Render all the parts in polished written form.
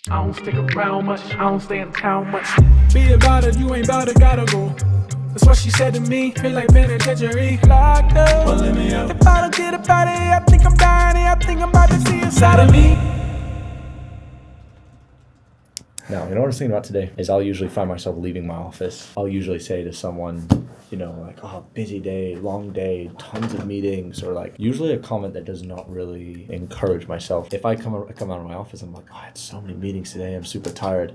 I don't stick around much, I don't stay in town much. Be about it, you ain't about it, gotta go. That's what she said to me, feel like penitentiary. Locked up, well, let me out. If I don't get about it, I think I'm dying. I think I'm about to see inside of me. Now, you know what I was thinking about today is I'll usually find myself leaving my office. I'll usually say to someone, you know, like, oh, busy day, long day, tons of meetings, or like usually a comment that does not really encourage myself. If I come out of my office, I'm like, oh, I had so many meetings today, I'm super tired.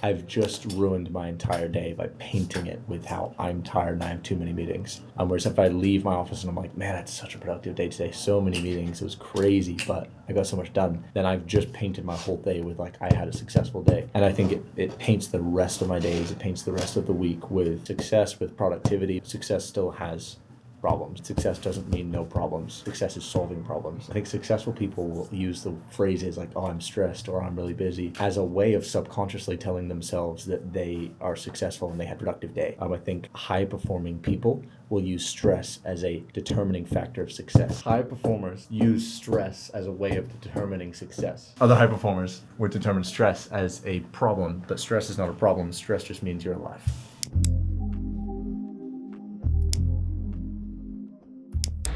I've just ruined my entire day by painting it with how I'm tired and I have too many meetings. Whereas if I leave my office and I'm like, man, I had such a productive day today, so many meetings, it was crazy, but I got so much done, then I've just painted my whole day with like, I had a successful day. And I think it paints the rest of my days, it paints the rest of the week with success, with productivity. Success still has problems. Success doesn't mean no problems. Success is solving problems. I think successful people will use the phrases like, oh, I'm stressed or I'm really busy as a way of subconsciously telling themselves that they are successful and they had a productive day. I think high-performing people will use stress as a determining factor of success. High performers use stress as a way of determining success. Other high performers would determine stress as a problem, but stress is not a problem. Stress just means you're alive.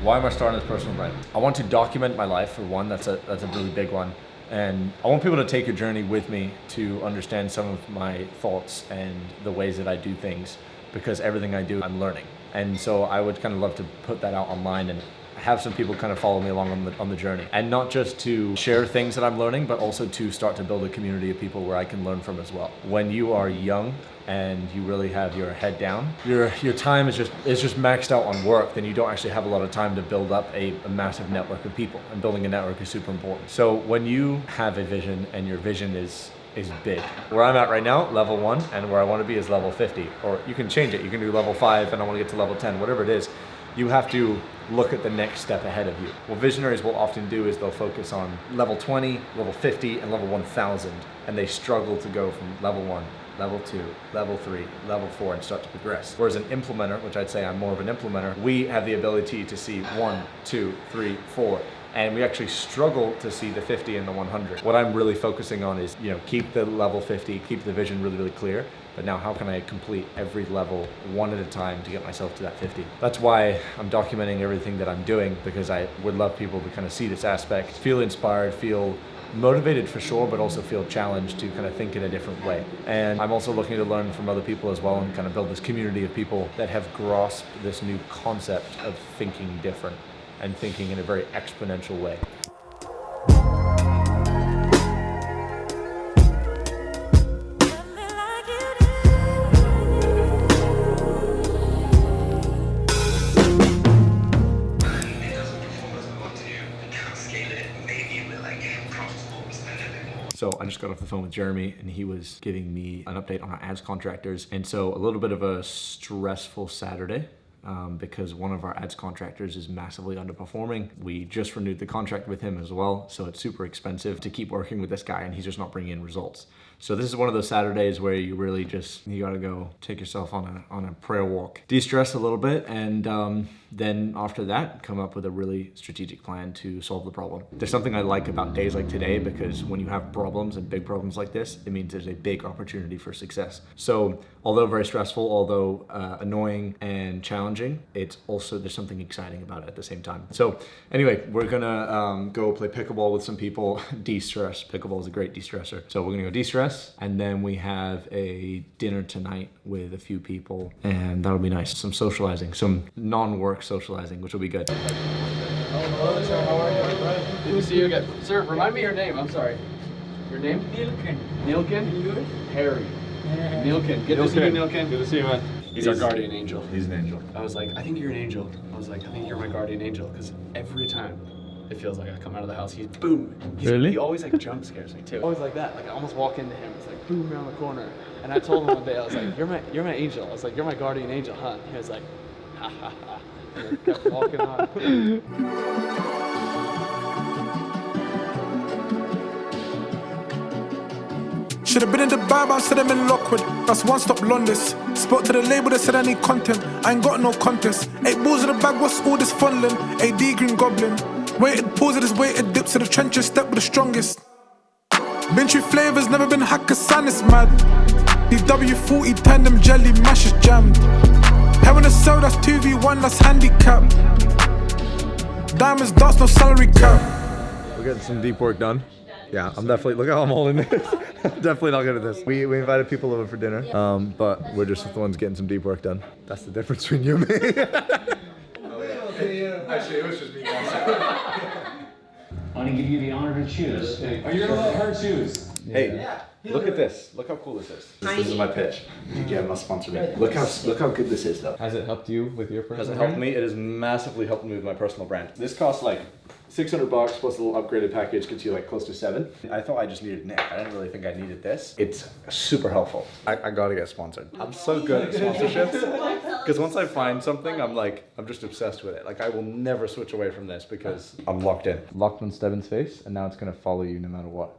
Why am I starting this personal brand? I want to document my life, for one. That's a really big one. And I want people to take a journey with me to understand some of my thoughts and the ways that I do things, because everything I do, I'm learning. And so I would kind of love to put that out online and have some people kind of follow me along on the journey. And not just to share things that I'm learning, but also to start to build a community of people where I can learn from as well. When you are young and you really have your head down, your time is just maxed out on work, then you don't actually have a lot of time to build up a massive network of people. And building a network is super important. So when you have a vision and your vision is big. Where I'm at right now, level 1, and where I want to be is level 50. Or you can change it. You can do level 5 and I want to get to level 10, whatever it is. You have to look at the next step ahead of you. What visionaries will often do is they'll focus on level 20, level 50, and level 1000, and they struggle to go from level 1, level 2, level 3, level 4, and start to progress. Whereas an implementer, which I'd say I'm more of an implementer, we have the ability to see 1, 2, 3, 4, and we actually struggle to see the 50 and the 100. What I'm really focusing on is, keep the level 50, keep the vision really, really clear. But now how can I complete every level one at a time to get myself to that 50? That's why I'm documenting everything that I'm doing, because I would love people to kind of see this aspect, feel inspired, feel motivated for sure, but also feel challenged to kind of think in a different way. And I'm also looking to learn from other people as well and kind of build this community of people that have grasped this new concept of thinking different and thinking in a very exponential way. So I just got off the phone with Jeremy and he was giving me an update on our ads contractors. And so a little bit of a stressful Saturday. Because one of our ads contractors is massively underperforming. We just renewed the contract with him as well, so it's super expensive to keep working with this guy and he's just not bringing in results. So this is one of those Saturdays where you really you gotta go take yourself on a prayer walk, de-stress a little bit, and then after that, come up with a really strategic plan to solve the problem. There's something I like about days like today, because when you have problems and big problems like this, it means there's a big opportunity for success. So although very stressful, although annoying and challenging, there's something exciting about it at the same time. So anyway, we're gonna go play pickleball with some people, de-stress. Pickleball is a great de-stressor. So we're gonna go de-stress, and then we have a dinner tonight with a few people, and that'll be nice. Some socializing, some non-work socializing, which will be good. Hello, sir. How are you? Good to see you again. Sir, remind me your name. I'm sorry. Your name? Nilken. Nilken? Yours? Harry. Nilken. Good to see you, Nilken. Good to see you, man. He's our guardian angel. He's an angel. I was like, I think you're an angel. I was like, I think you're my guardian angel, because every time it feels like I come out of the house, he's boom. Really? He always like jump scares me too. Always like that. Like I almost walk into him. It's like boom around the corner. And I told him one day, I was like, you're my angel. I was like, you're my guardian angel, huh? And he was like, ha ha ha. And I kept walking on. Should've been in Dubai, but instead I'm in Lockwood. That's one stop Londis. Spoke to the label that said I need content. I ain't got no contest. 8 balls in the bag, what's all this funneling? AD Green Goblin. Weighted pause of this weighted dips to the trenches, step with the strongest. Been through flavors, never been Hakkasan, it's mad. DW40 tandem jelly mash is jammed. Having a cell that's 2v1, that's handicap. Diamonds, dots, no salary cap. We're getting some deep work done. Yeah, I'm definitely, look how I'm holding this. I'm definitely not good at this. We invited people over for dinner, but we're just the ones getting some deep work done. That's the difference between you and me. Actually, it was just me. I'm gonna give you the honor to choose. Are you gonna let her choose? Hey, look at this. Look how cool this is. This is my pitch. Yeah, I'm not sponsored. Look how good this is, though. Has it helped you with your personal Has it helped me? It has massively helped me with my personal brand. This costs like $600 plus a little upgraded package gets you like close to $7. I thought I just needed Nick. I didn't really think I needed this. It's super helpful. I gotta get sponsored. I'm so good at sponsorships because once I find something, I'm just obsessed with it. Like I will never switch away from this because I'm locked in. Locked on Steven's face, and now it's gonna follow you no matter what.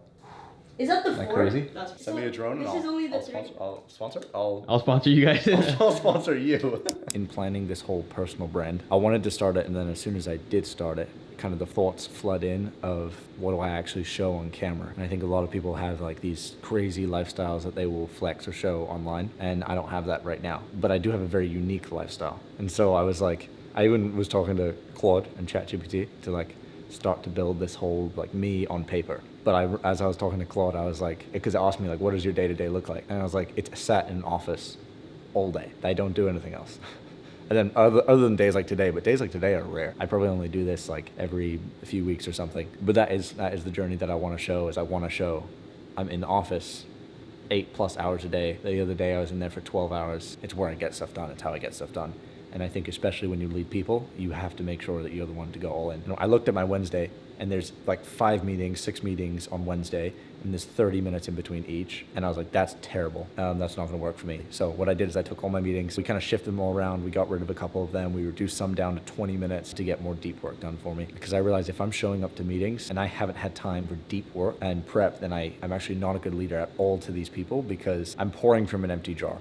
Is that the Isn't that four? crazy? That's Send me a drone and This is only the I'll three. sponsor. I'll sponsor. I'll sponsor you guys. I'll sponsor you. In planning this whole personal brand, I wanted to start it, and then as soon as I did start it, kind of the thoughts flood in of what do I actually show on camera. And I think a lot of people have like these crazy lifestyles that they will flex or show online, and I don't have that right now. But I do have a very unique lifestyle. And so I was like, I even was talking to Claude and ChatGPT to like start to build this whole like me on paper. But as I was talking to Claude, I was like, because it asked me like, what does your day-to-day look like? And I was like, it's sat in an office all day. I don't do anything else. And then other than days like today, but days like today are rare. I probably only do this like every few weeks or something. But that is the journey that I want to show. Is I want to show I'm in the office 8+ hours a day. The other day I was in there for 12 hours. It's where I get stuff done. It's how I get stuff done. And I think especially when you lead people, you have to make sure that you're the one to go all in. You know, I looked at my Wednesday, and there's like 6 meetings on Wednesday, and there's 30 minutes in between each. And I was like, that's terrible. That's not gonna work for me. So what I did is I took all my meetings, we kind of shifted them all around. We got rid of a couple of them. We reduced some down to 20 minutes to get more deep work done for me. Because I realized if I'm showing up to meetings and I haven't had time for deep work and prep, then I'm actually not a good leader at all to these people because I'm pouring from an empty jar.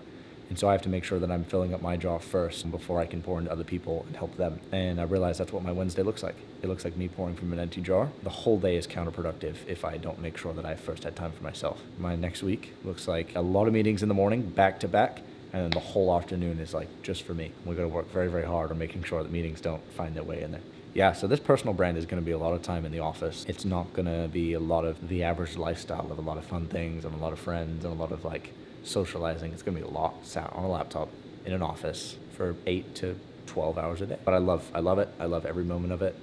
And so I have to make sure that I'm filling up my jar first before I can pour into other people and help them. And I realized that's what my Wednesday looks like. It looks like me pouring from an empty jar. The whole day is counterproductive if I don't make sure that I first had time for myself. My next week looks like a lot of meetings in the morning, back to back, and then the whole afternoon is like just for me. We're gonna work very, very hard on making sure that meetings don't find their way in there. Yeah, so this personal brand is going to be a lot of time in the office. It's not going to be a lot of the average lifestyle of a lot of fun things and a lot of friends and a lot of like socializing. It's going to be a lot sat on a laptop in an office for 8 to 12 hours a day. But I love it. I love every moment of it.